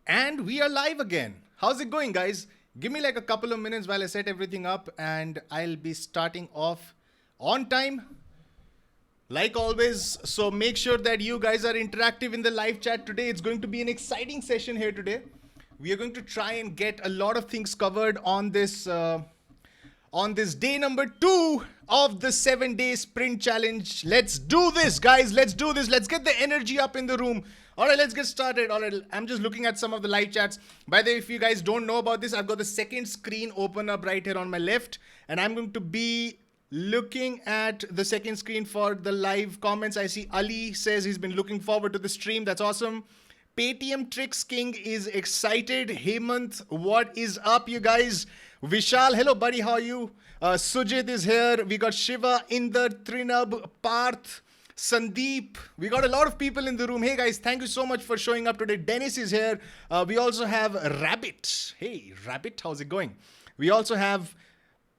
And we are live again. How's it going, guys? Give me like a couple of minutes while I set everything up, and I'll be starting off on time, like always. So make sure that you guys are interactive in the live chat today. It's going to be an exciting session here today. We are going to try and get a lot of things covered on this day number 2 of the 7-day sprint challenge. Let's do this, guys. Let's do this. Let's get the energy up in the room. All right, let's get started. All right, I'm just looking at some of the live chats. By the way, if you guys don't know about this, I've got the second screen open up right here on my left, and I'm going to be looking at the second screen for the live comments. I see Ali says he's been looking forward to the stream. That's awesome. Paytm Tricks King is excited. Hemant, what is up, you guys? Vishal, hello, buddy. How are you? Sujit is here. We got Shiva, Inder, Trinab, Parth, Sandeep. We got a lot of people in the room. Hey, guys, thank you so much for showing up today. Dennis is here. We also have Rabbit. Hey, Rabbit, how's it going? We also have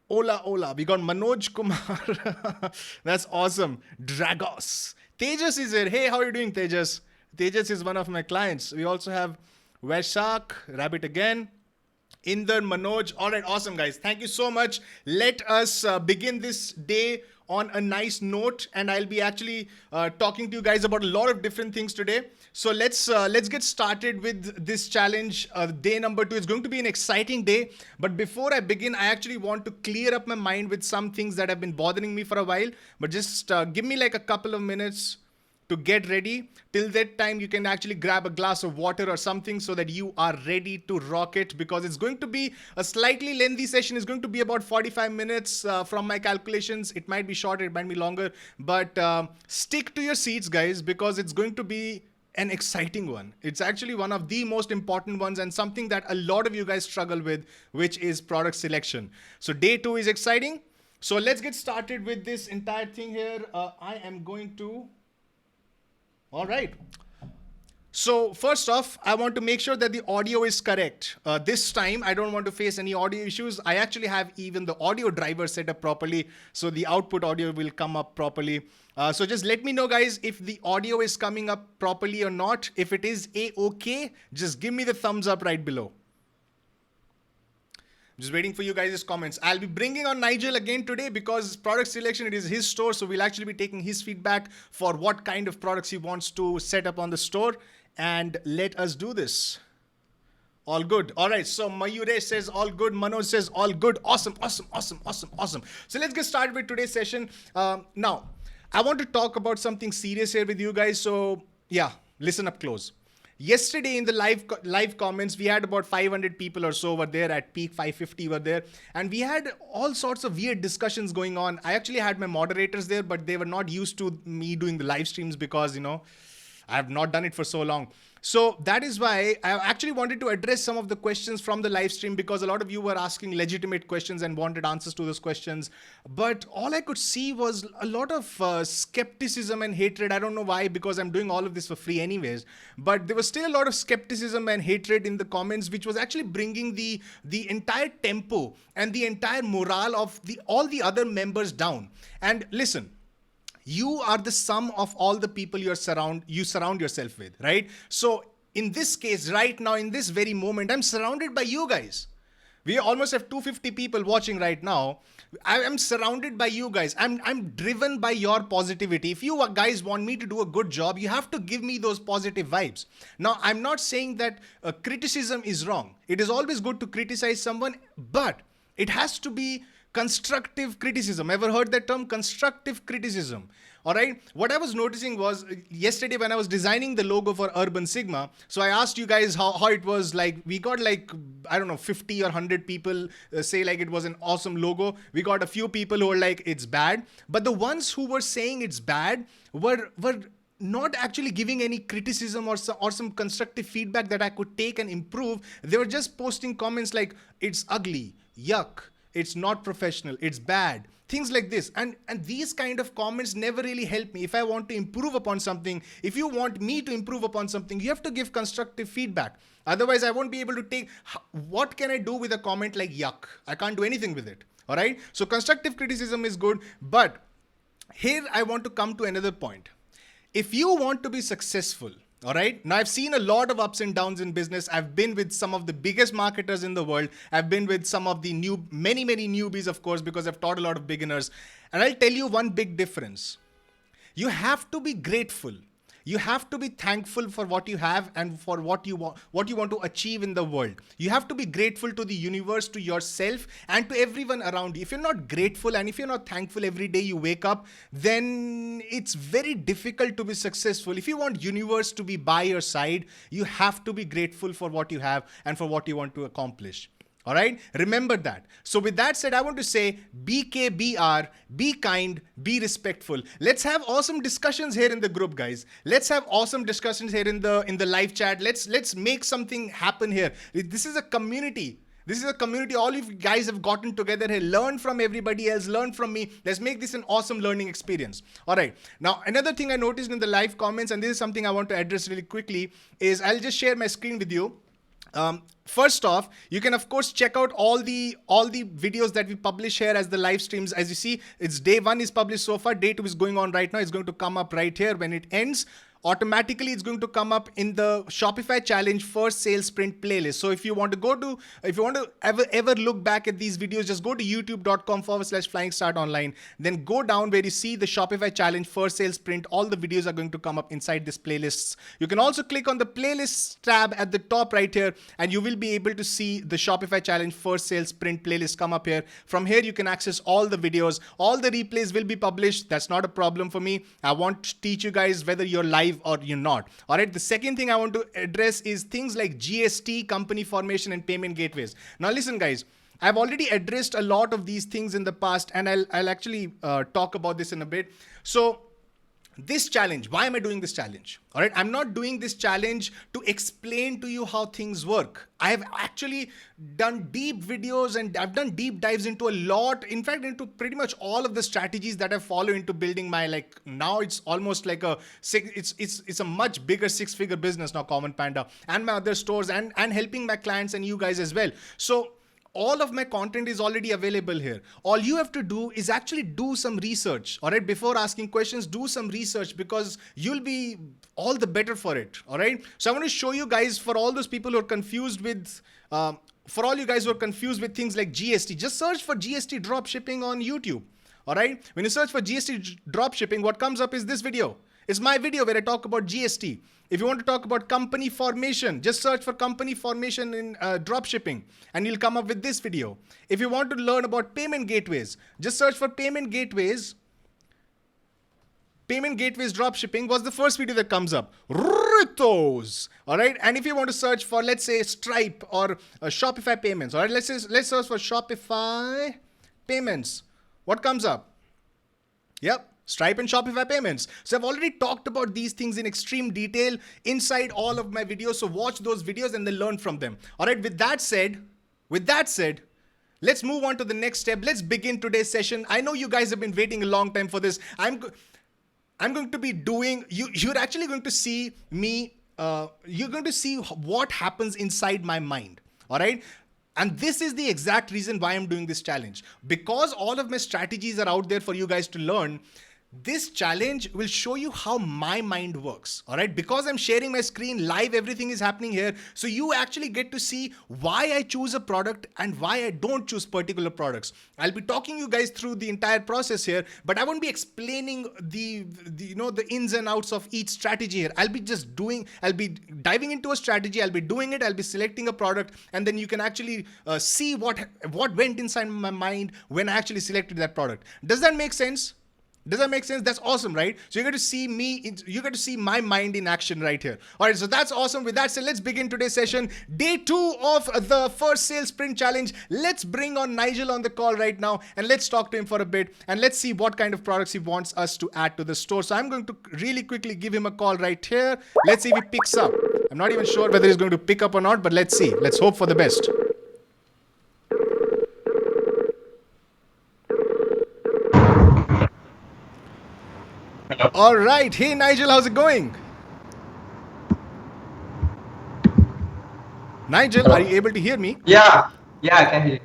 Ola. We got Manoj Kumar. That's awesome. Dragos. Tejas is here. Hey, how are you doing, Tejas? Tejas is one of my clients. We also have Vaishak, Rabbit again, Inder, Manoj. All right, awesome, guys. Thank you so much. Let us begin this day on a nice note, and I'll be actually talking to you guys about a lot of different things today. So let's get started with this challenge. Day number 2. It's going to be an exciting day. But before I begin, I actually want to clear up my mind with some things that have been bothering me for a while. But just give me like a couple of minutes to get ready. Till that time, you can actually grab a glass of water or something so that you are ready to rock it, because it's going to be a slightly lengthy session. It's going to be about 45 minutes from my calculations. It might be shorter, it might be longer, but stick to your seats, guys, because it's going to be an exciting one. It's actually one of the most important ones, and something that a lot of you guys struggle with, which is product selection. So day 2 is exciting. So let's get started with this entire thing here. I am going to... All right. So first off, I want to make sure that the audio is correct. This time, I don't want to face any audio issues. I actually have even the audio driver set up properly, so the output audio will come up properly. So just let me know, guys, if the audio is coming up properly or not. If it is A-okay, just give me the thumbs up right below. Just waiting for you guys' comments. I'll be bringing on Nigel again today because product selection, it is his store. So we'll actually be taking his feedback for what kind of products he wants to set up on the store. And let us do this. All good. All right. So Mayure says all good. Manoj says all good. Awesome. So let's get started with today's session. Now, I want to talk about something serious here with you guys. So yeah, listen up close. Yesterday in the live comments, we had about 500 people or so were there. At peak 550 were there, and we had all sorts of weird discussions going on. I actually had my moderators there, but they were not used to me doing the live streams because, you know, I have not done it for so long. So that is why I actually wanted to address some of the questions from the live stream, because a lot of you were asking legitimate questions and wanted answers to those questions. But all I could see was a lot of skepticism and hatred. I don't know why, because I'm doing all of this for free anyways. But there was still a lot of skepticism and hatred in the comments, which was actually bringing the entire tempo and the entire morale of all the other members down. And listen, you are the sum of all the people you surround yourself with, right? So in this case, right now, in this very moment, I'm surrounded by you guys. We almost have 250 people watching right now. I am surrounded by you guys. I'm driven by your positivity. If you guys want me to do a good job, you have to give me those positive vibes. Now, I'm not saying that criticism is wrong. It is always good to criticize someone, but it has to be constructive criticism. Ever heard that term? Constructive criticism. All right. What I was noticing was yesterday when I was designing the logo for Urban Sigma, so I asked you guys how it was. Like, we got like, I don't know, 50 or 100 people say like it was an awesome logo. We got a few people who were like, it's bad. But the ones who were saying it's bad were not actually giving any criticism or some constructive feedback that I could take and improve. They were just posting comments like, it's ugly, yuck, it's not professional, it's bad, things like this. And these kind of comments never really help me. If I want to improve upon something, if you want me to improve upon something, you have to give constructive feedback. Otherwise, I won't be able to take, what can I do with a comment like yuck? I can't do anything with it. All right. So constructive criticism is good. But here I want to come to another point. If you want to be successful, All right. Now, I've seen a lot of ups and downs in business. I've been with some of the biggest marketers in the world. I've been with some of the many newbies, of course, because I've taught a lot of beginners. And I'll tell you one big difference. You have to be grateful. You have to be thankful for what you have and for what you want to achieve in the world. You have to be grateful to the universe, to yourself, and to everyone around you. If you're not grateful and if you're not thankful every day you wake up, then it's very difficult to be successful. If you want universe to be by your side, you have to be grateful for what you have and for what you want to accomplish. All right. Remember that. So with that said, I want to say BKBR, be kind, be respectful. Let's have awesome discussions here in the group, guys. Let's have awesome discussions here in the live chat. Let's make something happen here. This is a community. This is a community. All of you guys have gotten together here. Learn from everybody else. Learn from me. Let's make this an awesome learning experience. All right. Now, another thing I noticed in the live comments, and this is something I want to address really quickly, is I'll just share my screen with you. First off, you can of course check out all the videos that we publish here as the live streams. As you see, it's day 1 is published so far. Day 2 is going on right now. It's going to come up right here. When it ends, automatically it's going to come up in the Shopify challenge first sales sprint playlist. So if you want to ever look back at these videos, just go to youtube.com/flying-start-online. Then go down where you see the Shopify challenge first sales sprint. All the videos are going to come up inside this playlists. You can also click on the playlists tab at the top right here, and you will be able to see the Shopify challenge first sales sprint playlist come up here. From here, you can access all the videos. All the replays will be published. That's not a problem for me. I want to teach you guys whether you're live or you're not. All right. The second thing I want to address is things like GST, company formation, and payment gateways. Now, listen, guys. I've already addressed a lot of these things in the past, and I'll actually talk about this in a bit. So, this challenge, why am I doing this challenge? All right. I'm not doing this challenge to explain to you how things work. I have actually done deep videos and I've done deep dives into a lot, in fact, into pretty much all of the strategies that I follow into building my, now it's almost like it's a much bigger 6-figure business now, Common Panda, and my other stores and helping my clients and you guys as well. So all of my content is already available here. All you have to do is actually do some research. All right. Before asking questions, do some research, because you'll be all the better for it. All right. So I want to show you guys, for all those people who are confused with, for all you guys who are confused with things like GST, just search for GST dropshipping on YouTube. All right. When you search for GST dropshipping, what comes up is this video. It's my video where I talk about GST. If you want to talk about company formation, just search for company formation in dropshipping and you'll come up with this video. If you want to learn about payment gateways, just search for payment gateways. Payment gateways dropshipping was the first video that comes up. Ritos. All right. And if you want to search for, let's say, Stripe or Shopify payments, all right, let's search for Shopify payments. What comes up? Yep. Stripe and Shopify payments. So I've already talked about these things in extreme detail inside all of my videos. So watch those videos and then learn from them. All right. With that said, let's move on to the next step. Let's begin today's session. I know you guys have been waiting a long time for this. I'm going to be doing, you're actually going to see me, you're going to see what happens inside my mind. All right. And this is the exact reason why I'm doing this challenge. Because all of my strategies are out there for you guys to learn. This challenge will show you how my mind works. All right. Because I'm sharing my screen live, everything is happening here. So you actually get to see why I choose a product and why I don't choose particular products. I'll be talking you guys through the entire process here, but I won't be explaining the ins and outs of each strategy here. I'll be diving into a strategy. I'll be doing it. I'll be selecting a product, and then you can actually see what went inside my mind when I actually selected that product. Does that make sense? Does that make sense? That's awesome, right? So you get to see me, you get to see my mind in action right here. All right, so that's awesome. With that said, let's begin today's session. Day 2 of the first sales sprint challenge. Let's bring on Nigel on the call right now and let's talk to him for a bit and let's see what kind of products he wants us to add to the store. So I'm going to really quickly give him a call right here. Let's see if he picks up. I'm not even sure whether he's going to pick up or not, but let's see. Let's hope for the best. Hello. All right. Hey, Nigel, how's it going? Nigel, Hello. are you able to hear me? Yeah, I can hear you.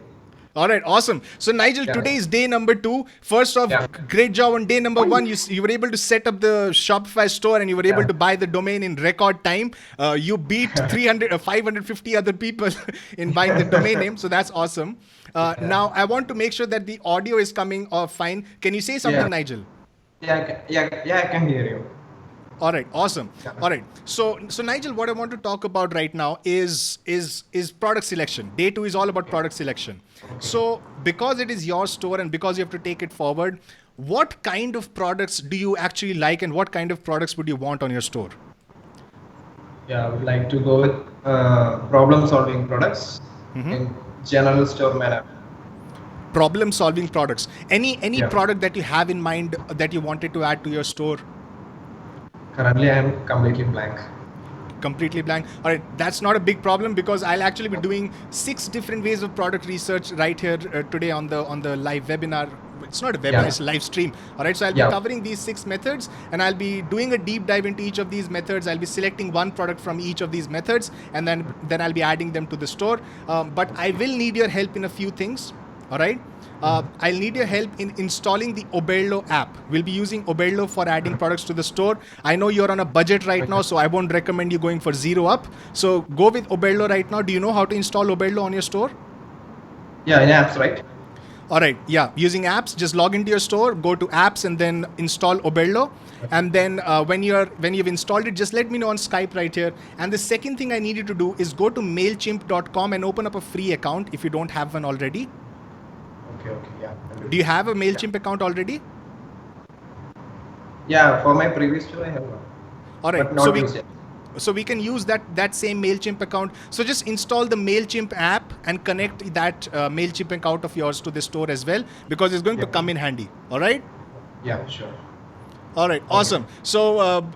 All right, awesome. So Nigel, Yeah. today is day number 2. First off, Yeah. great job on day number 1. You were able to set up the Shopify store and you were able Yeah. to buy the domain in record time. You beat 550 other people in buying the domain name. So that's awesome. Now I want to make sure that the audio is coming fine. Can you say something, Yeah. Nigel? Yeah, I can hear you. All right, awesome. Yeah. All right, so Nigel, what I want to talk about right now is product selection. Day 2 is all about product selection. So because it is your store and because you have to take it forward, what kind of products do you actually like, and what kind of products would you want on your store? Yeah, I would like to go with problem-solving products in general store manner. Problem-solving products. Any Yeah. product that you have in mind that you wanted to add to your store? Currently, I am completely blank. Completely blank. All right, that's not a big problem because I'll actually be doing 6 different ways of product research right here today on the live webinar. It's not a webinar, Yeah. it's a live stream. All right, so I'll be Yeah. covering these 6 methods and I'll be doing a deep dive into each of these methods. I'll be selecting one product from each of these methods and then I'll be adding them to the store. But I will need your help in a few things. All right. I'll need your help in installing the Oberlo app. We'll be using Oberlo for adding products to the store. I know you're on a budget right now, so I won't recommend you going for zero up. So go with Oberlo right now. Do you know how to install Oberlo on your store? Yeah, in apps, right? All right, yeah, using apps, just log into your store, go to apps and then install Oberlo. And then when you've installed it, just let me know on Skype right here. And the second thing I need you to do is go to mailchimp.com and open up a free account if you don't have one already. Okay, yeah. Do you have a MailChimp account already? Yeah, for my previous store, I have one. All right, But not used yet. so we can use that same MailChimp account. So just install the MailChimp app and connect that MailChimp account of yours to the store as well, because it's going to come in handy. All right? Yeah, sure. All right, awesome. So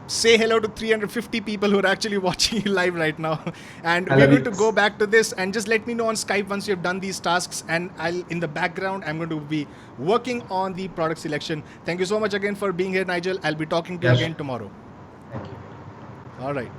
say hello to 350 people who are actually watching you live right now. And we're going to go back to this and just let me know on Skype once you've done these tasks, and in the background, I'm going to be working on the product selection. Thank you so much again for being here, Nigel. I'll be talking to you again tomorrow. Thank you. All right.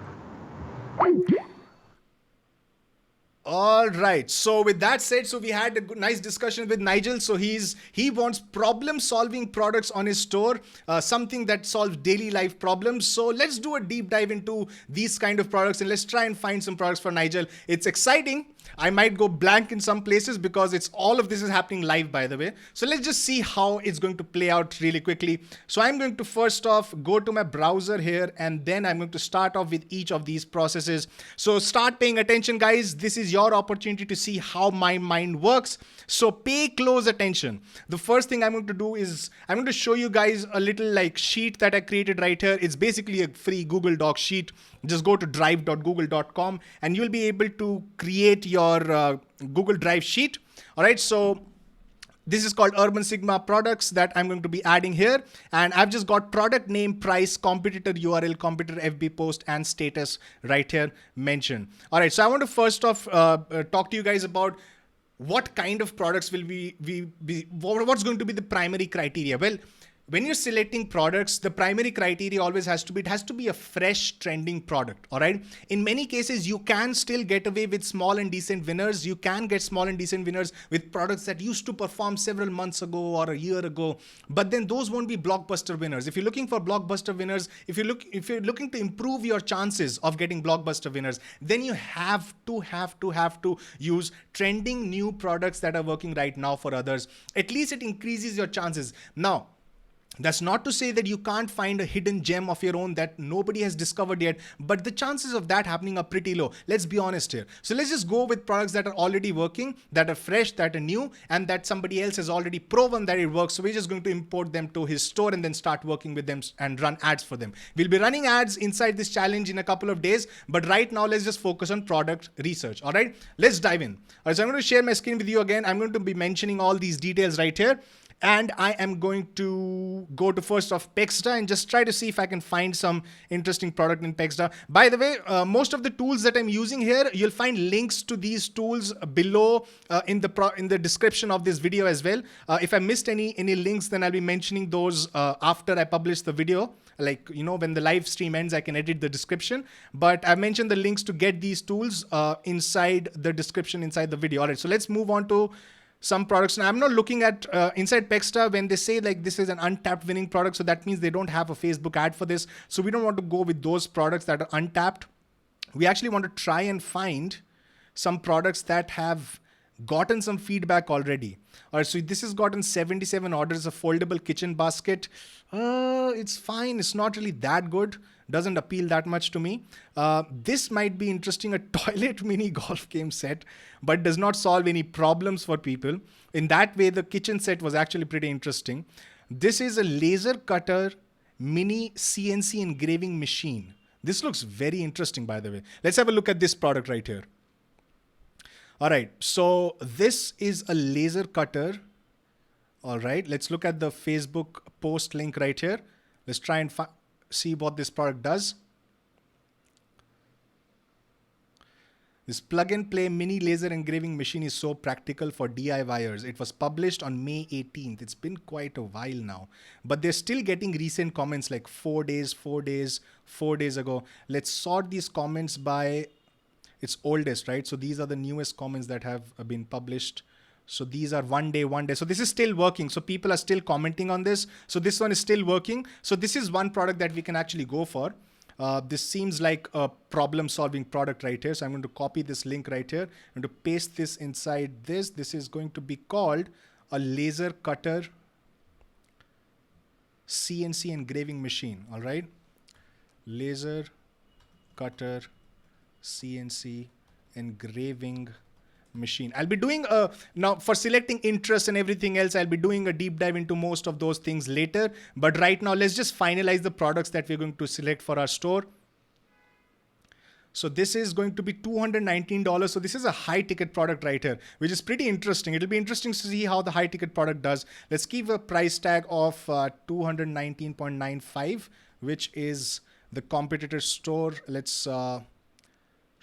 All right. So with that said, so we had a nice discussion with Nigel. So he wants problem-solving products on his store, something that solves daily life problems. So let's do a deep dive into these kind of products and let's try and find some products for Nigel. It's exciting. I might go blank in some places because all of this is happening live, by the way. So let's just see how it's going to play out really quickly. So I'm going to first off go to my browser here, and then I'm going to start off with each of these processes. So start paying attention, guys. This is your opportunity to see how my mind works. So pay close attention. The first thing I'm going to do is I'm going to show you guys a little sheet that I created right here. It's basically a free Google Doc sheet. Just go to drive.google.com and you'll be able to create your Google Drive sheet. All right. So this is called Urban Sigma products that I'm going to be adding here. And I've just got product name, price, competitor URL, competitor FB post, and status right here mentioned. All right. So I want to first off talk to you guys about what kind of products will what's going to be the primary criteria. Well, when you're selecting products, the primary criteria always has to be a fresh trending product. All right. In many cases, you can still get away with small and decent winners. You can get small and decent winners with products that used to perform several months ago or a year ago. But then those won't be blockbuster winners. If you're looking for blockbuster winners, if you're looking to improve your chances of getting blockbuster winners, then you have to use trending new products that are working right now for others. At least it increases your chances. Now, that's not to say that you can't find a hidden gem of your own that nobody has discovered yet, but the chances of that happening are pretty low. Let's be honest here. So let's just go with products that are already working, that are fresh, that are new, and that somebody else has already proven that it works. So we're just going to import them to his store and then start working with them and run ads for them. We'll be running ads inside this challenge in a couple of days, but right now let's just focus on product research. All right, let's dive in. All right, so I'm going to share my screen with you again. I'm going to be mentioning all these details right here. And I am going to go to first of Pexda and just try to see if I can find some interesting product in Pexda. By the way, most of the tools that I'm using here, you'll find links to these tools below in the description of this video as well. If I missed any links, then I'll be mentioning those after I publish the video. Like, when the live stream ends, I can edit the description. But I've mentioned the links to get these tools inside the description, inside the video. All right, so let's move on to some products. Now, I'm not looking at inside Pexda when they say like this is an untapped winning product. So that means they don't have a Facebook ad for this. So we don't want to go with those products that are untapped. We actually want to try and find some products that have gotten some feedback already. All right, so this has gotten 77 orders, a foldable kitchen basket. It's fine. It's not really that good. Doesn't appeal that much to me. This might be interesting, a toilet mini golf game set, but does not solve any problems for people. In that way, the kitchen set was actually pretty interesting. This is a laser cutter mini CNC engraving machine. This looks very interesting, by the way. Let's have a look at this product right here. All right, so this is a laser cutter. All right, let's look at the Facebook post link right here. Let's try and see what this product does. This plug and play mini laser engraving machine is so practical for DIYers. It was published on May 18th. It's been quite a while now, but they're still getting recent comments like 4 days ago. Let's sort these comments by its oldest, right? So these are the newest comments that have been published. So these are 1 day. So this is still working. So people are still commenting on this. So this one is still working. So this is one product that we can actually go for. This seems like a problem solving product right here. So I'm going to copy this link right here and to paste this inside this. This is going to be called a laser cutter CNC engraving machine. All right. Laser cutter CNC engraving machine. I'll be doing now for selecting interest and everything else, I'll be doing a deep dive into most of those things later. But right now, let's just finalize the products that we're going to select for our store. So this is going to be $219. So this is a high ticket product right here, which is pretty interesting. It'll be interesting to see how the high ticket product does. Let's give a price tag of $219.95, which is the competitor store. Let's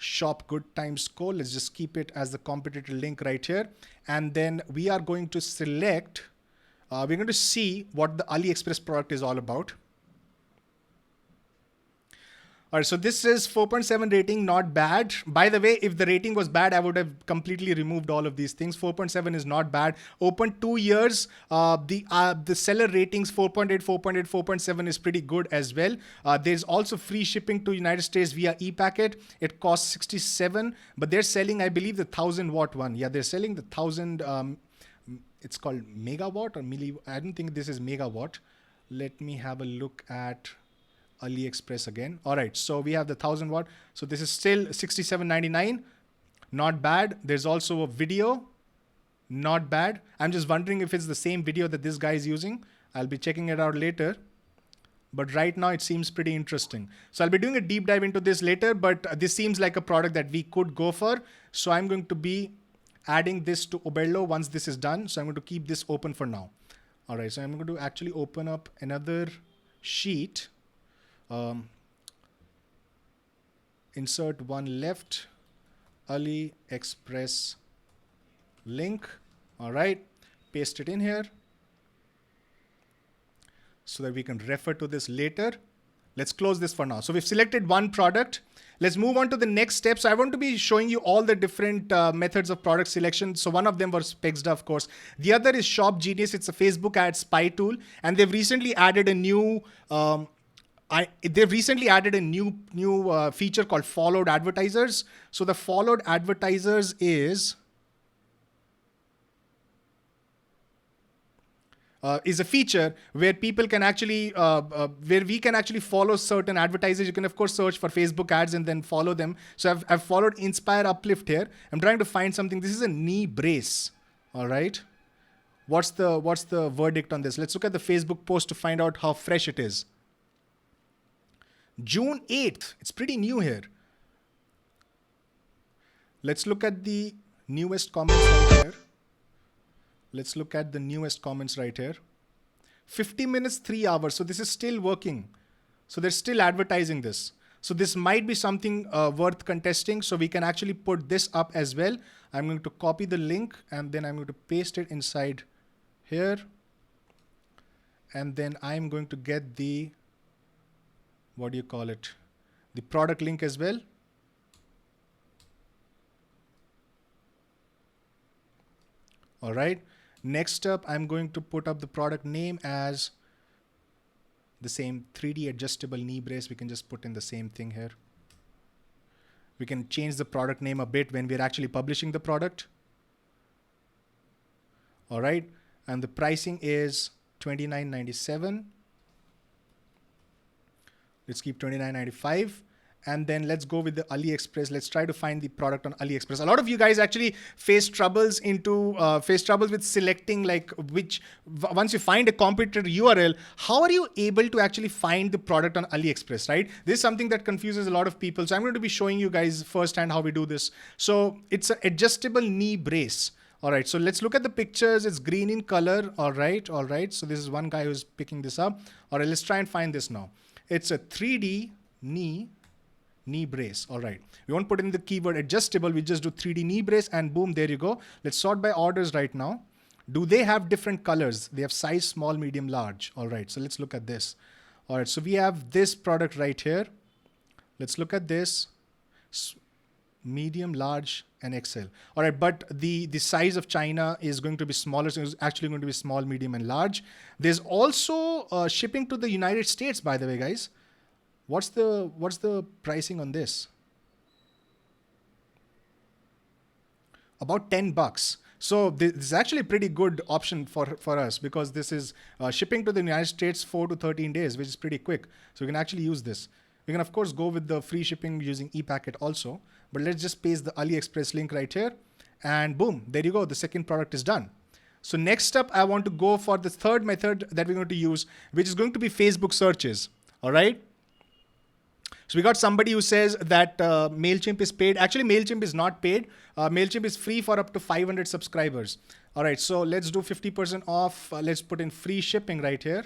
shop good times co. Let's just keep it as the competitor link right here. And then we are going to select, we're going to see what the AliExpress product is all about. All right, so this is 4.7 rating, not bad. By the way, if the rating was bad, I would have completely removed all of these things. 4.7 is not bad. Open 2 years. The seller ratings 4.8, 4.8, 4.7 is pretty good as well. There's also free shipping to United States via e-packet. It costs 67, but they're selling, I believe, the 1000 watt one. Yeah, they're selling the 1000. It's called megawatt or milli. I don't think this is megawatt. Let me have a look at AliExpress again. All right, so we have the 1000 watt. So this is still $67.99. Not bad. There's also a video. Not bad. I'm just wondering if it's the same video that this guy is using. I'll be checking it out later. But right now it seems pretty interesting. So I'll be doing a deep dive into this later, but this seems like a product that we could go for. So I'm going to be adding this to Oberlo once this is done. So I'm going to keep this open for now. All right, so I'm going to actually open up another sheet. Insert one left, AliExpress link. All right, paste it in here so that we can refer to this later. Let's close this for now. So we've selected one product. Let's move on to the next step. So I want to be showing you all the different methods of product selection. So one of them was Pexda, of course. The other is Shopgenius. It's a Facebook ad spy tool, and they've recently added a new feature called followed advertisers. So the followed advertisers is a feature where people can actually, where we can actually follow certain advertisers. You can of course search for Facebook ads and then follow them. So I've followed Inspire Uplift here. I'm trying to find something. This is a knee brace. All right. What's the verdict on this? Let's look at the Facebook post to find out how fresh it is. June 8th. It's pretty new here. Let's look at the newest comments right here. Let's look at the newest comments right here. 50 minutes, 3 hours. So this is still working. So they're still advertising this. So this might be something worth contesting. So we can actually put this up as well. I'm going to copy the link and then I'm going to paste it inside here. And then I'm going to get the, what do you call it? The product link as well. All right. Next up, I'm going to put up the product name as the same 3D adjustable knee brace. We can just put in the same thing here. We can change the product name a bit when we're actually publishing the product. All right. And the pricing is $29.97. Let's keep $29.95. And then let's go with the AliExpress. Let's try to find the product on AliExpress. A lot of you guys actually face troubles with selecting like once you find a competitor URL, how are you able to actually find the product on AliExpress, right? This is something that confuses a lot of people. So I'm going to be showing you guys firsthand how we do this. So it's an adjustable knee brace. All right, so let's look at the pictures. It's green in color. All right. So this is one guy who's picking this up. All right, let's try and find this now. It's a 3D knee brace. All right. We won't put in the keyword adjustable. We just do 3D knee brace and boom, there you go. Let's sort by orders right now. Do they have different colors? They have size small, medium, large. All right. So let's look at this. All right. So we have this product right here. Let's look at this. Medium, large, and XL. All right. But the size of China is going to be smaller. So it's actually going to be small, medium, and large. There's also shipping to the United States, by the way, guys. What's the pricing on this? About $10. So this is actually a pretty good option for us because this is shipping to the United States 4 to 13 days, which is pretty quick. So we can actually use this. We can of course go with the free shipping using ePacket also, but let's just paste the AliExpress link right here and boom, there you go. The second product is done. So next up, I want to go for the third method that we're going to use, which is going to be Facebook searches. All right. So we got somebody who says that MailChimp is paid. Actually, MailChimp is not paid. MailChimp is free for up to 500 subscribers. All right, so let's do 50% off. Let's put in free shipping right here.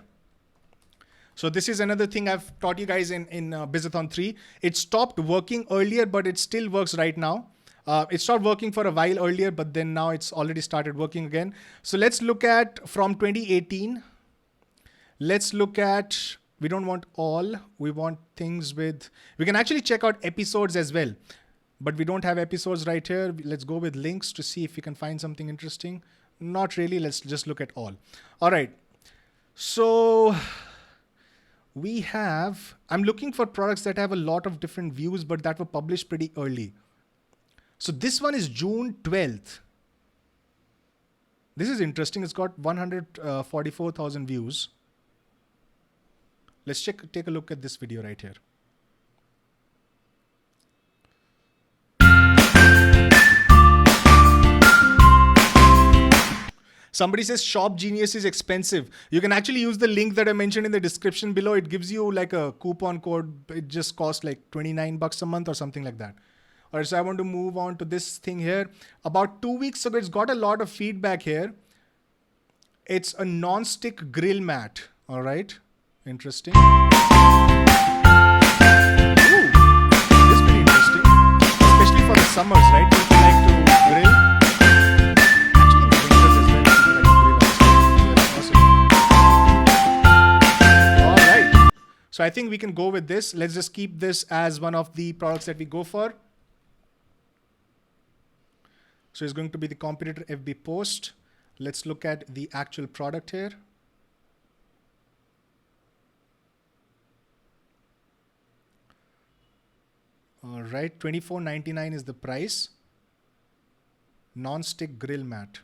So this is another thing I've taught you guys in Bizathon 3. It stopped working earlier, but it still works right now. It stopped working for a while earlier, but then now it's already started working again. So let's look at from 2018. Let's look at... We don't want all, we want things with, we can actually check out episodes as well, but we don't have episodes right here. Let's go with links to see if we can find something interesting. Not really, let's just look at all. All right, so we have, I'm looking for products that have a lot of different views, but that were published pretty early. So this one is June 12th. This is interesting, it's got 144,000 views. Let's take a look at this video right here. Somebody says Shopgenius is expensive. You can actually use the link that I mentioned in the description below. It gives you like a coupon code. It just costs like $29 a month or something like that. All right, so I want to move on to this thing here. About 2 weeks ago, it's got a lot of feedback here. It's a non-stick grill mat. All right. Interesting. Ooh, this is pretty interesting, especially for the summers, right? People like to grill. Actually, in the winters as well, people like to grill. That's awesome. All right. So I think we can go with this. Let's just keep this as one of the products that we go for. So it's going to be the competitor FB post. Let's look at the actual product here. All right, $24.99 is the price. Non-stick grill mat.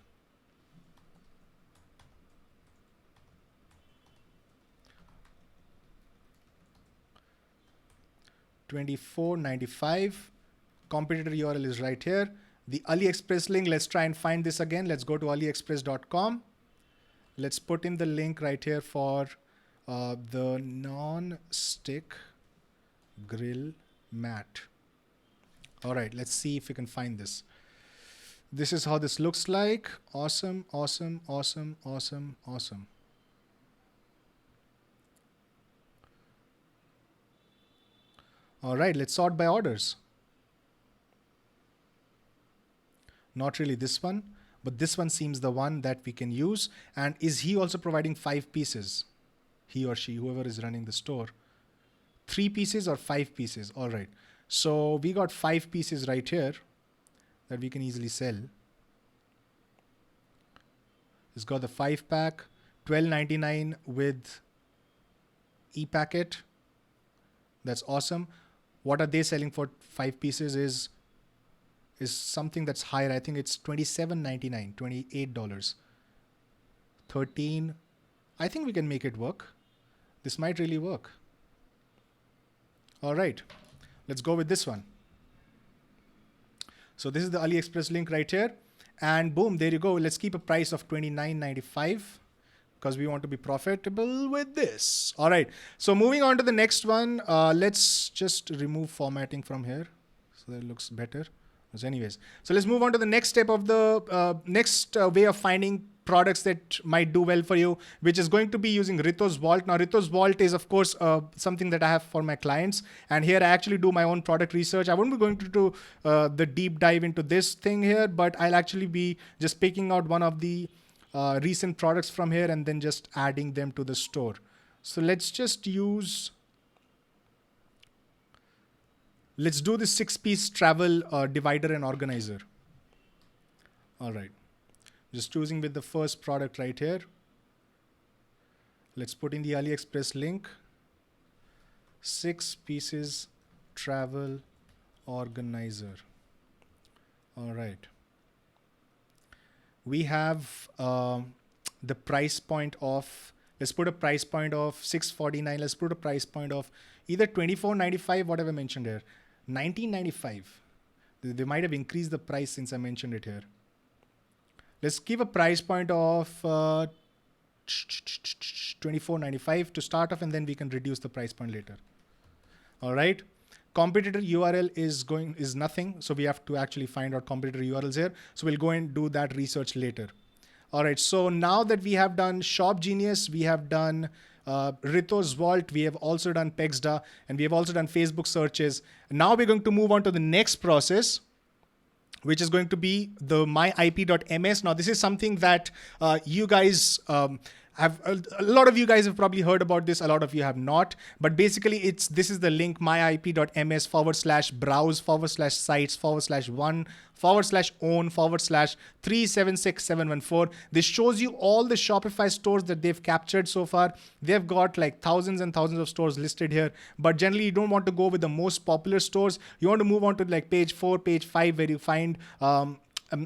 $24.95. Competitor URL is right here. The AliExpress link, let's try and find this again. Let's go to aliexpress.com. Let's put in the link right here for the non-stick grill mat. All right, let's see if we can find this. This is how this looks like. Awesome, awesome, awesome, awesome, awesome. All right, let's sort by orders. Not really this one, but this one seems the one that we can use. And is he also providing 5 pieces? He or she, whoever is running the store. 3 pieces or 5 pieces? All right. So we got 5 pieces right here that we can easily sell. It's got the 5-pack, $12.99 with e-packet. That's awesome. What are they selling for 5 pieces is something that's higher. I think it's $27.99, $28. 13. I think we can make it work. This might really work. All right. Let's go with this one. So this is the AliExpress link right here. And boom, there you go. Let's keep a price of $29.95 because we want to be profitable with this. All right. So moving on to the next one, let's just remove formatting from here so that it looks better. So anyways, so let's move on to the next step of the next way of finding products that might do well for you, which is going to be using Rito's Vault. Now, Rito's Vault is, of course, something that I have for my clients. And here I actually do my own product research. I won't be going to do the deep dive into this thing here, but I'll actually be just picking out one of the recent products from here and then just adding them to the store. So let's just use... Let's do the 6-piece travel divider and organizer. All right. Just choosing with the first product right here. Let's put in the AliExpress link. 6 pieces travel organizer. All right. We have the price point of, let's put a price point of $6.49. Let's put a price point of either $24.95, whatever I mentioned here. $19.95. They might have increased the price since I mentioned it here. Let's give a price point of $24.95 to start off, and then we can reduce the price point later. All right. Competitor URL is nothing, so we have to actually find out competitor URLs here. So we'll go and do that research later. All right. So now that we have done Shopgenius, we have done Rito's Vault, we have also done Pexda, and we have also done Facebook searches. Now we're going to move on to the next process, which is going to be the myip.ms. Now, this is something that you guys have, a lot of you guys have probably heard about this. A lot of you have not. But basically, this is the link myip.ms/browse/sites/1/own/376,714. This shows you all the Shopify stores that they've captured so far. They've got like thousands and thousands of stores listed here. But generally, you don't want to go with the most popular stores. You want to move on to like page 4, page 5, where you find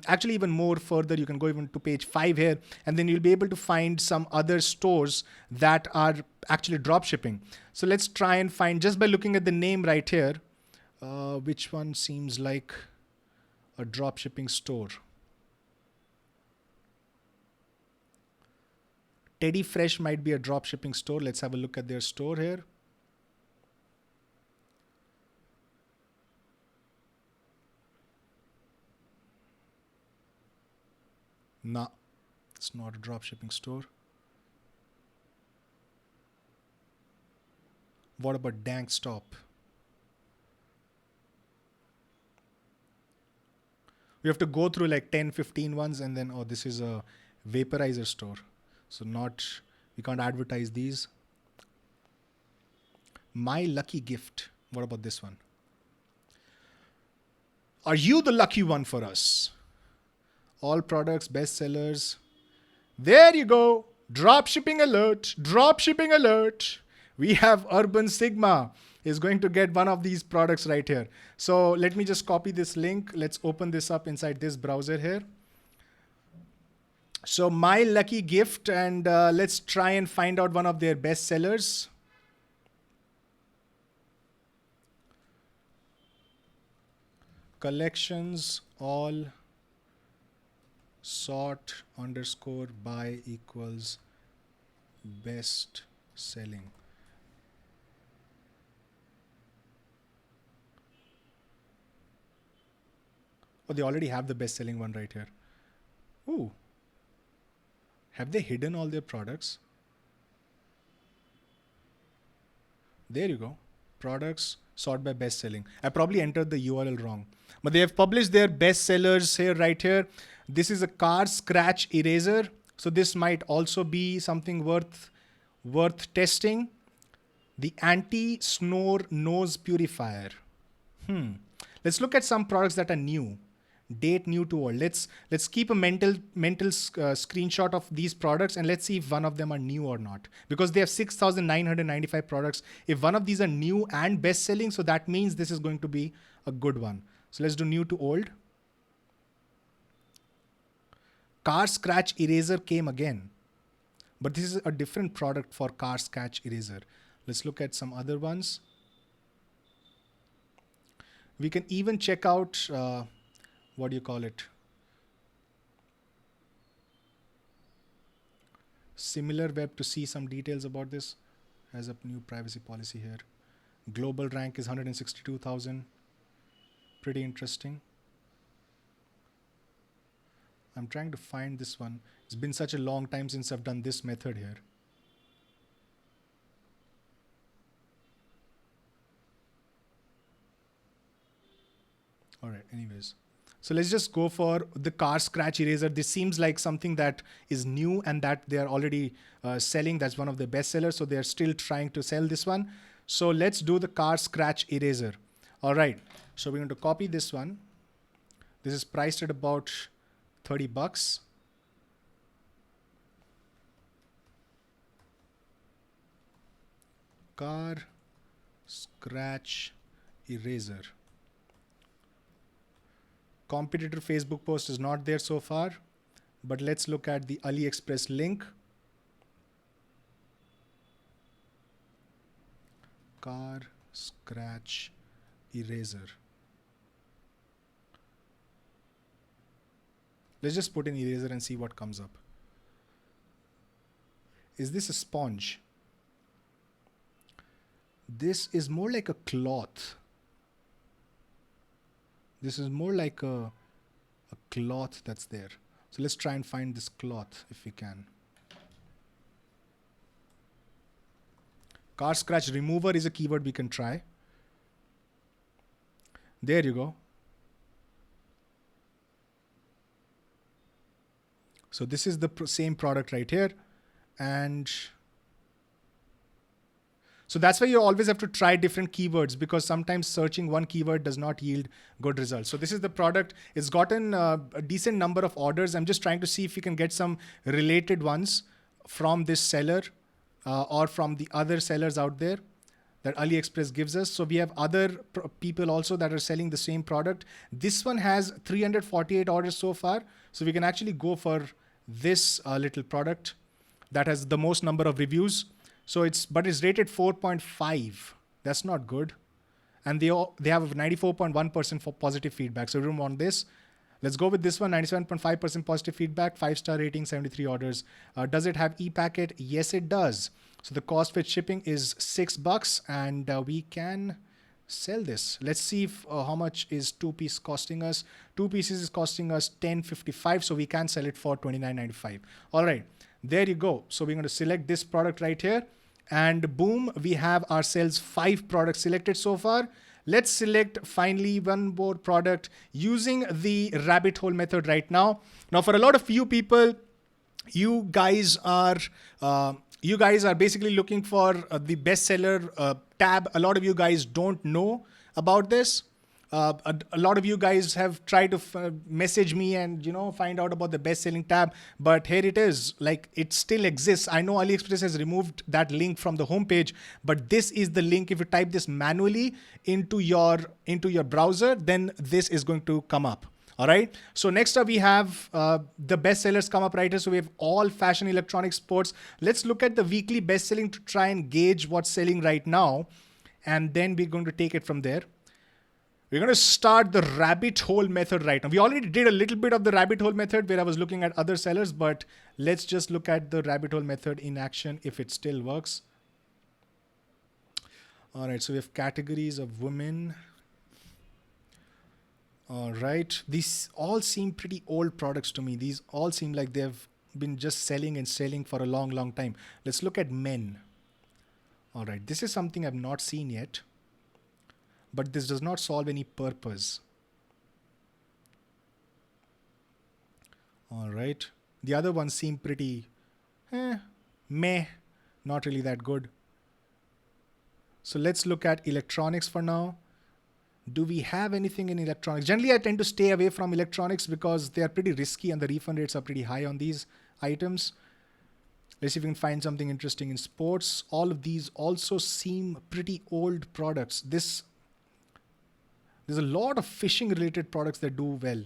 actually even more further. You can go even to page 5 here, and then you'll be able to find some other stores that are actually drop shipping. So let's try and find, just by looking at the name right here, which one seems like a drop shipping store. Teddy Fresh might be a drop shipping store. Let's have a look at their store here. No, it's not a drop shipping store. What about Dank Stop? We have to go through like 10, 15 ones, and then, oh, this is a vaporizer store. So we can't advertise these. My Lucky Gift. What about this one? Are you the lucky one for us? All products, bestsellers. There you go. Drop shipping alert. Drop shipping alert. We have Urban Sigma is going to get one of these products right here. So let me just copy this link. Let's open this up inside this browser here. So My Lucky Gift, and let's try and find out one of their bestsellers. Collections all sort _by equals best selling. Oh, they already have the best-selling one right here. Ooh. Have they hidden all their products? There you go. Products sort by best-selling. I probably entered the URL wrong. But they have published their bestsellers here, right here. This is a car scratch eraser. So this might also be something worth testing. The anti-snore nose purifier. Let's look at some products that are new. Date new to old. Let's keep a mental screenshot of these products and let's see if one of them are new or not. Because they have 6,995 products. If one of these are new and best selling, so that means this is going to be a good one. So let's do new to old. Car scratch eraser came again. But this is a different product for car scratch eraser. Let's look at some other ones. We can even check out, what do you call it? SimilarWeb to see some details about this. Has a new privacy policy here. Global rank is 162,000. Pretty interesting. I'm trying to find this one. It's been such a long time since I've done this method here. All right, anyways. So let's just go for the car scratch eraser. This seems like something that is new and that they are already selling. That's one of the best sellers. So they're still trying to sell this one. So let's do the car scratch eraser. All right. So we're going to copy this one. This is priced at about $30. Car scratch eraser. Competitor Facebook post is not there so far, but let's look at the AliExpress link. Car scratch eraser. Let's just put in eraser and see what comes up. Is this a sponge? This is more like a cloth. This is more like a cloth that's there. So let's try and find this cloth if we can. Car scratch remover is a keyword we can try. There you go. So this is the same product right here. And so that's why you always have to try different keywords because sometimes searching one keyword does not yield good results. So this is the product. It's gotten a decent number of orders. I'm just trying to see if we can get some related ones from this seller or from the other sellers out there that AliExpress gives us. So we have other people also that are selling the same product. This one has 348 orders so far. So we can actually go for this little product that has the most number of reviews. So it's rated 4.5. That's not good. And they have 94.1% for positive feedback. So we don't want this. Let's go with this one, 97.5% positive feedback, 5-star rating, 73 orders. Does it have e-packet? Yes, it does. So the cost with shipping is $6 and we can sell this. Let's see if, how much is 2-piece costing us. 2 pieces is costing us $10.55. So we can sell it for $29.95. All right. There you go. So we're going to select this product right here and boom, we have ourselves 5 products selected so far. Let's select finally one more product using the rabbit hole method right now. Now for a lot of you people, you guys are basically looking for the bestseller tab. A lot of you guys don't know about this. A lot of you guys have tried to message me and find out about the best-selling tab, but here it is. Like, it still exists. I know AliExpress has removed that link from the homepage, but this is the link. If you type this manually into your browser, then this is going to come up. All right. So next up we have the bestsellers come up right here. So we have all fashion, electronics, sports. Let's look at the weekly best-selling to try and gauge what's selling right now, and then we're going to take it from there. We're going to start the rabbit hole method right now. We already did a little bit of the rabbit hole method where I was looking at other sellers, but let's just look at the rabbit hole method in action if it still works. All right, so we have categories of women. All right. These all seem pretty old products to me. These all seem like they've been just selling and selling for a long, long time. Let's look at men. All right. This is something I've not seen yet, but this does not solve any purpose. All right. The other ones seem pretty meh, not really that good. So let's look at electronics for now. Do we have anything in electronics? Generally, I tend to stay away from electronics because they are pretty risky and the refund rates are pretty high on these items. Let's see if we can find something interesting in sports. All of these also seem pretty old products. There's a lot of fishing related products that do well.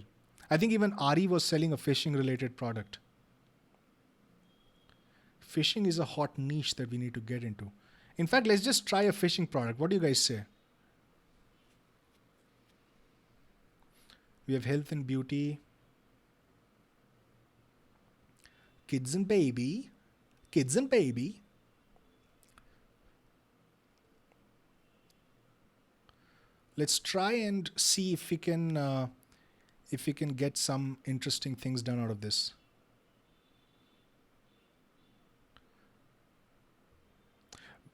I think even Ari was selling a fishing related product. Fishing is a hot niche that we need to get into. In fact, let's just try a fishing product. What do you guys say? We have health and beauty, kids and baby, kids and baby. Let's try and see if we can get some interesting things done out of this.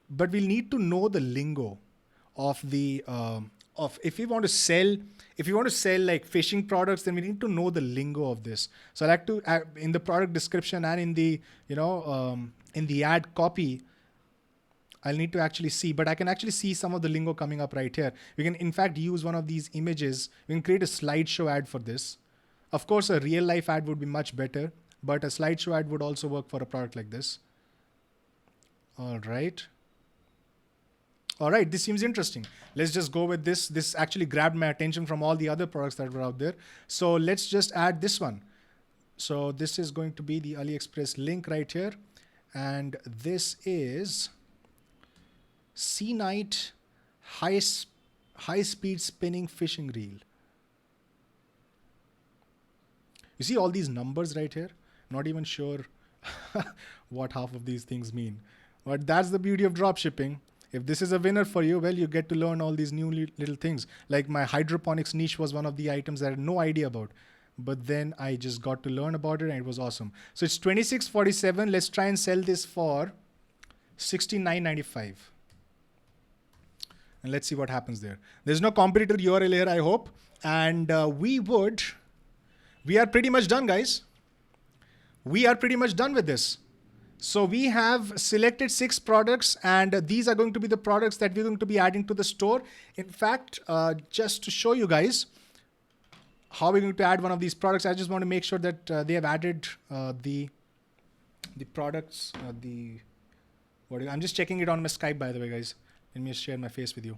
But we'll need to know the lingo of the if we want to sell like fishing products, then we need to know the lingo of this. So I like to in the product description and in the in the ad copy, I'll need to actually see, but I can actually see some of the lingo coming up right here. We can in fact use one of these images. We can create a slideshow ad for this. Of course, a real life ad would be much better, but a slideshow ad would also work for a product like this. All right. All right, this seems interesting. Let's just go with this. This actually grabbed my attention from all the other products that were out there. So let's just add this one. So this is going to be the AliExpress link right here. And this is Sea Night high-speed spinning fishing reel. You see all these numbers right here? Not even sure what half of these things mean. But that's the beauty of dropshipping. If this is a winner for you, well, you get to learn all these new little things. Like my hydroponics niche was one of the items that I had no idea about. But then I just got to learn about it and it was awesome. So it's $26.47. Let's try and sell this for $69.95. And let's see what happens there. There's no competitor URL here, I hope. And we are pretty much done, guys. We are pretty much done with this. So we have selected 6 products and these are going to be the products that we're going to be adding to the store. In fact, just to show you guys how we're going to add one of these products, I just want to make sure that they have added the products. I'm just checking it on my Skype, by the way, guys. Let me just share my face with you.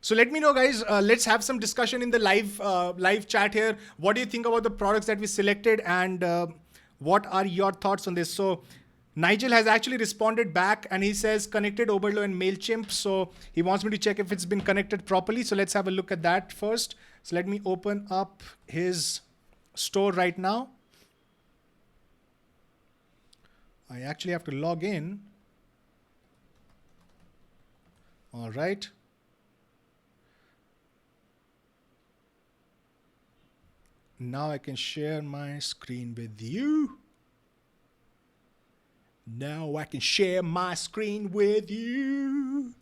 So let me know, guys. Let's have some discussion in the live chat here. What do you think about the products that we selected and what are your thoughts on this? So Nigel has actually responded back and he says connected Oberlo and MailChimp. So he wants me to check if it's been connected properly. So let's have a look at that first. So let me open up his store right now. I actually have to log in. All right. Now I can share my screen with you. Now I can share my screen with you.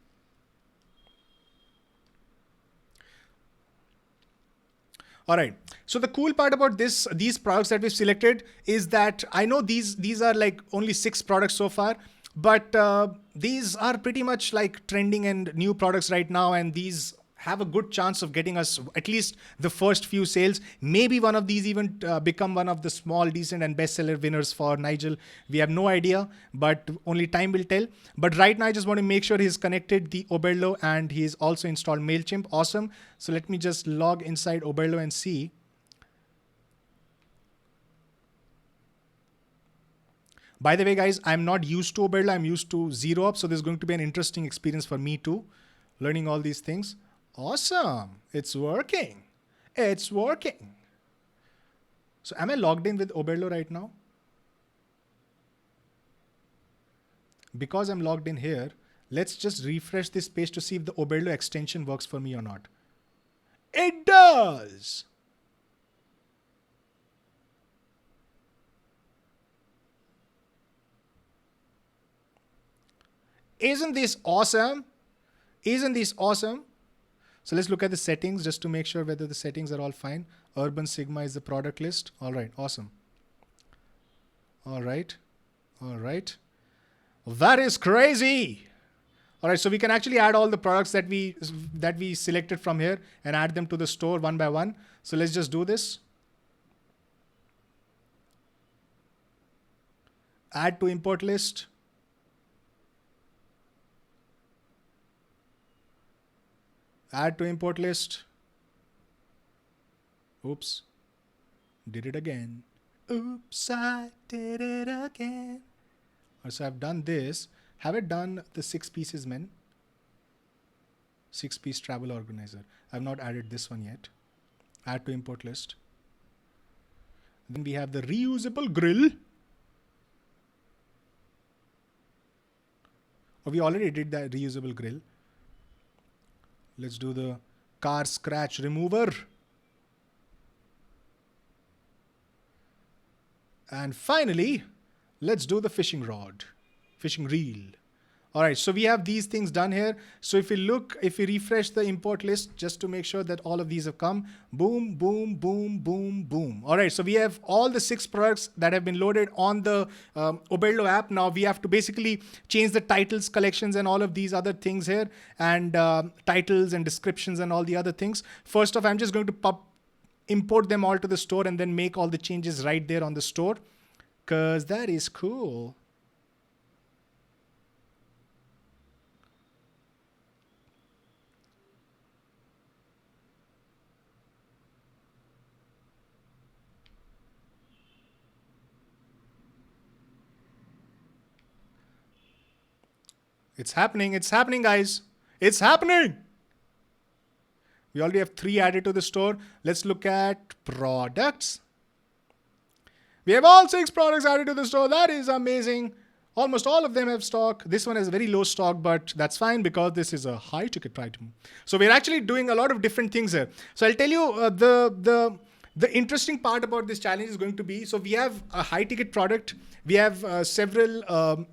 All right. So the cool part about these products that we've selected is that I know these are like only 6 products so far, but these are pretty much like trending and new products right now, and these have a good chance of getting us at least the first few sales. Maybe one of these even become one of the small, decent and bestseller winners for Nigel. We have no idea, but only time will tell. But right now, I just want to make sure he's connected the Oberlo and he's also installed MailChimp. Awesome. So let me just log inside Oberlo and see. By the way, guys, I'm not used to Oberlo. I'm used to ZeroUp. So there's going to be an interesting experience for me too, learning all these things. Awesome. It's working. It's working. So am I logged in with Oberlo right now? Because I'm logged in here, let's just refresh this page to see if the Oberlo extension works for me or not. It does. Isn't this awesome? Isn't this awesome? So let's look at the settings just to make sure whether the settings are all fine. Urban Sigma is the product list. All right, awesome. All right, all right. That is crazy. All right, so we can actually add all the products that we selected from here and add them to the store one by one. So let's just do this. Add to import list. Add to import list. Oops. Did it again. Oops, I did it again. So I've done this. Have I done the 6 pieces, men? 6-piece travel organizer. I've not added this one yet. Add to import list. Then we have the reusable grill. Oh, we already did that reusable grill. Let's do the car scratch remover. And finally, let's do the fishing rod, fishing reel. All right, so we have these things done here. So if we refresh the import list just to make sure that all of these have come, boom, boom, boom, boom, boom. All right, so we have all the 6 products that have been loaded on the Oberlo app. Now we have to basically change the titles, collections, and all of these other things here, and titles and descriptions and all the other things. First off, I'm just going to import them all to the store and then make all the changes right there on the store, because that is cool. It's happening, guys. It's happening. We already have 3 added to the store. Let's look at products. We have all 6 products added to the store. That is amazing. Almost all of them have stock. This one has very low stock, but that's fine because this is a high ticket item. So we're actually doing a lot of different things here. So I'll tell you the interesting part about this challenge is going to be, so we have a high ticket product. We have several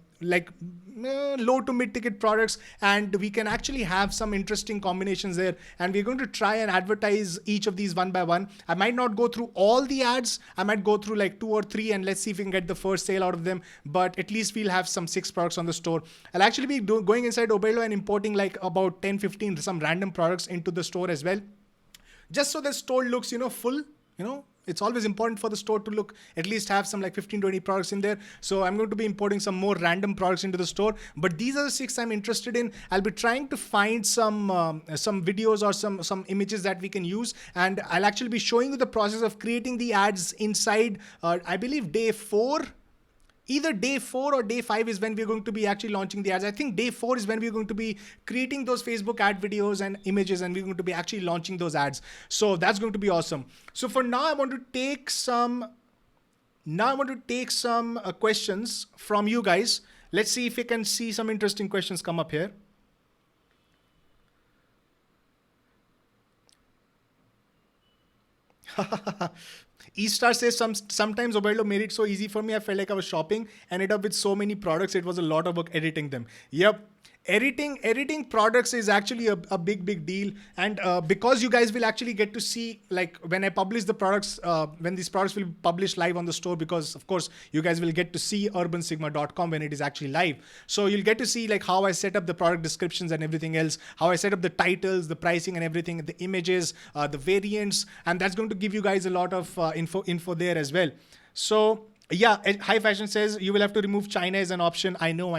low to mid ticket products, and we can actually have some interesting combinations there, and we're going to try and advertise each of these one by one. I might not go through all the ads. I might go through like 2 or 3 and let's see if we can get the first sale out of them, but at least we'll have some 6 products on the store. I'll actually be going inside Oberlo and importing like about 10-15 some random products into the store as well, just so the store looks full. It's always important for the store to look, at least have some like 15-20 products in there. So I'm going to be importing some more random products into the store. But these are the 6 I'm interested in. I'll be trying to find some videos or some images that we can use. And I'll actually be showing you the process of creating the ads inside, I believe, day 4. Either day 4 or day 5 is when we're going to be actually launching the ads. I think day 4 is when we're going to be creating those Facebook ad videos and images, and we're going to be actually launching those ads. So that's going to be awesome. So for now, I want to take some questions from you guys. Let's see if we can see some interesting questions come up here. E-Star says, sometimes Oberlo made it so easy for me. I felt like I was shopping and ended up with so many products. It was a lot of work editing them. Yep. Editing products is actually a big deal. And because you guys will actually get to see, like when I publish the products, when these products will be published live on the store, because of course you guys will get to see urbansigma.com when it is actually live. So you'll get to see like how I set up the product descriptions and everything else, how I set up the titles, the pricing and everything, the images, the variants, and that's going to give you guys a lot of info there as well. So yeah, High Fashion says you will have to remove China as an option. I know.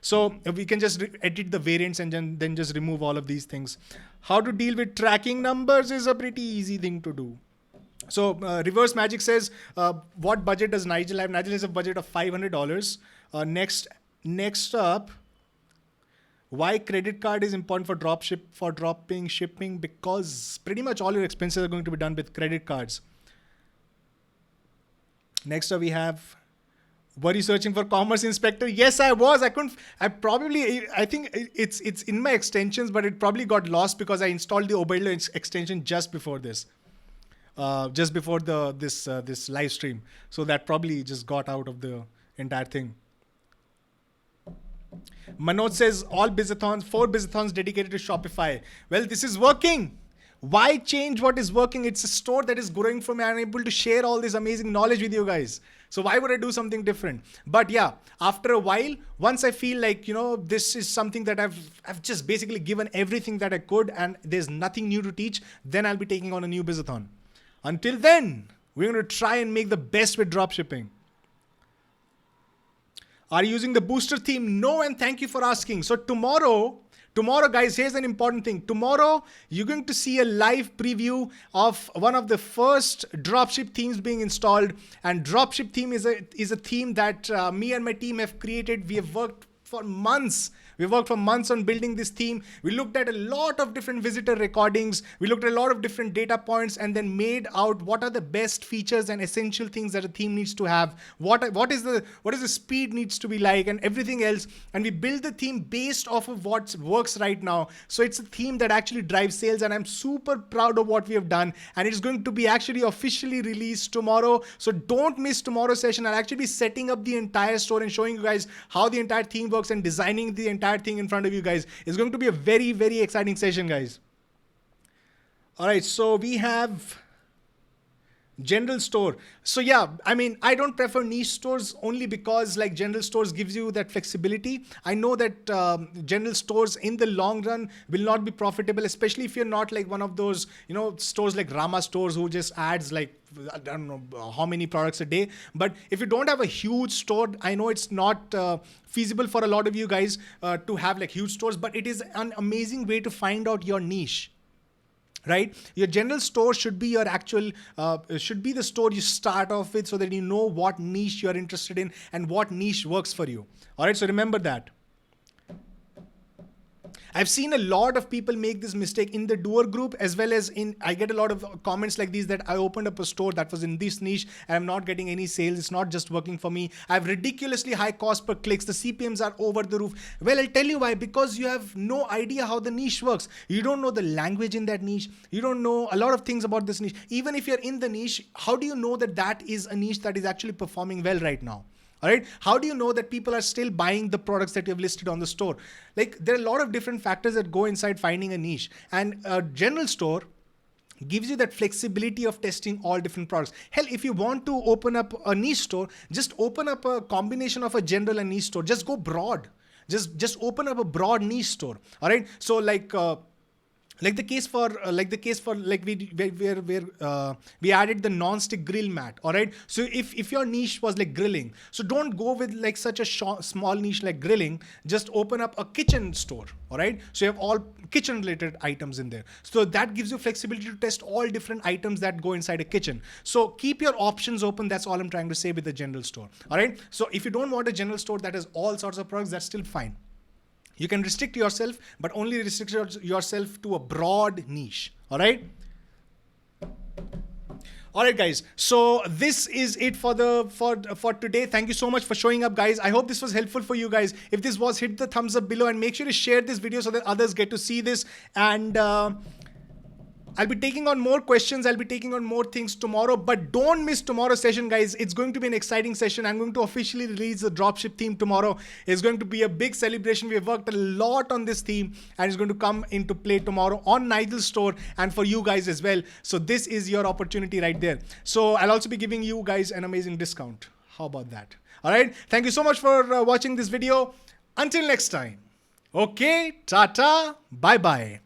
So we can just edit the variants and then just remove all of these things. How to deal with tracking numbers is a pretty easy thing to do. So Reverse Magic says, what budget does Nigel have? Nigel has a budget of $500. Next up, why credit card is important for dropping shipping? Because pretty much all your expenses are going to be done with credit cards. Next up we have, were you searching for Commerce Inspector? Yes, I was. I think it's in my extensions, but it probably got lost because I installed the Oberlo extension just before this. Just before this live stream. So that probably just got out of the entire thing. Manoj says all Bizathons, 4 Bizathons dedicated to Shopify. Well, this is working. Why change what is working? It's a store that is growing for me. I'm able to share all this amazing knowledge with you guys. So why would I do something different? But yeah, after a while, once I feel like, this is something that I've just basically given everything that I could and there's nothing new to teach, then I'll be taking on a new Bizathon. Until then, we're going to try and make the best with dropshipping. Are you using the booster theme? No, and thank you for asking. So tomorrow guys, here's an important thing. Tomorrow, you're going to see a live preview of one of the first dropship themes being installed. And dropship theme is a theme that me and my team have created. We have worked for months. We worked for months on building this theme. We looked at a lot of different visitor recordings. We looked at a lot of different data points and then made out what are the best features and essential things that a theme needs to have. What is the speed needs to be like and everything else. And we build the theme based off of what works right now. So it's a theme that actually drives sales and I'm super proud of what we have done. And it is going to be actually officially released tomorrow. So don't miss tomorrow's session. I'll actually be setting up the entire store and showing you guys how the entire theme works and designing the entire thing in front of you guys. It's going to be a very, very exciting session, guys. All right, so we have general store. So yeah, I mean, I don't prefer niche stores only because like general stores gives you that flexibility. I know that general stores in the long run will not be profitable, especially if you're not like one of those, stores like Rama stores who just adds like, I don't know how many products a day. But if you don't have a huge store, I know it's not feasible for a lot of you guys to have like huge stores, but it is an amazing way to find out your niche. Right? Your general store should be your actual, should be the store you start off with so that you know what niche you're interested in and what niche works for you. All right, so remember that. I've seen a lot of people make this mistake in the doer group as well as I get a lot of comments like these that I opened up a store that was in this niche and I'm not getting any sales. It's not just working for me. I have ridiculously high cost per clicks. The CPMs are over the roof. Well, I'll tell you why, because you have no idea how the niche works. You don't know the language in that niche. You don't know a lot of things about this niche. Even if you're in the niche, how do you know that that is a niche that is actually performing well right now? All right. How do you know that people are still buying the products that you have listed on the store? Like there are a lot of different factors that go inside finding a niche, and a general store gives you that flexibility of testing all different products. Hell, if you want to open up a niche store, just open up a combination of a general and niche store. Just go broad. Just open up a broad niche store. All right. So like the case for we added the non-stick grill mat. All right. So if your niche was like grilling, so don't go with like such a small niche like grilling. Just open up a kitchen store. All right. So you have all kitchen related items in there. So that gives you flexibility to test all different items that go inside a kitchen. So keep your options open. That's all I'm trying to say with the general store. All right. So if you don't want a general store that has all sorts of products, that's still fine. You can restrict yourself, but only restrict yourself to a broad niche. All right. All right, guys. So this is it for today. Thank you so much for showing up, guys. I hope this was helpful for you guys. If this was, hit the thumbs up below and make sure to share this video so that others get to see this. And I'll be taking on more questions. I'll be taking on more things tomorrow, but don't miss tomorrow's session, guys. It's going to be an exciting session. I'm going to officially release the dropship theme tomorrow. It's going to be a big celebration. We have worked a lot on this theme and it's going to come into play tomorrow on Nigel's store and for you guys as well. So this is your opportunity right there. So I'll also be giving you guys an amazing discount. How about that? All right. Thank you so much for watching this video. Until next time. Okay. Tata. Bye-bye.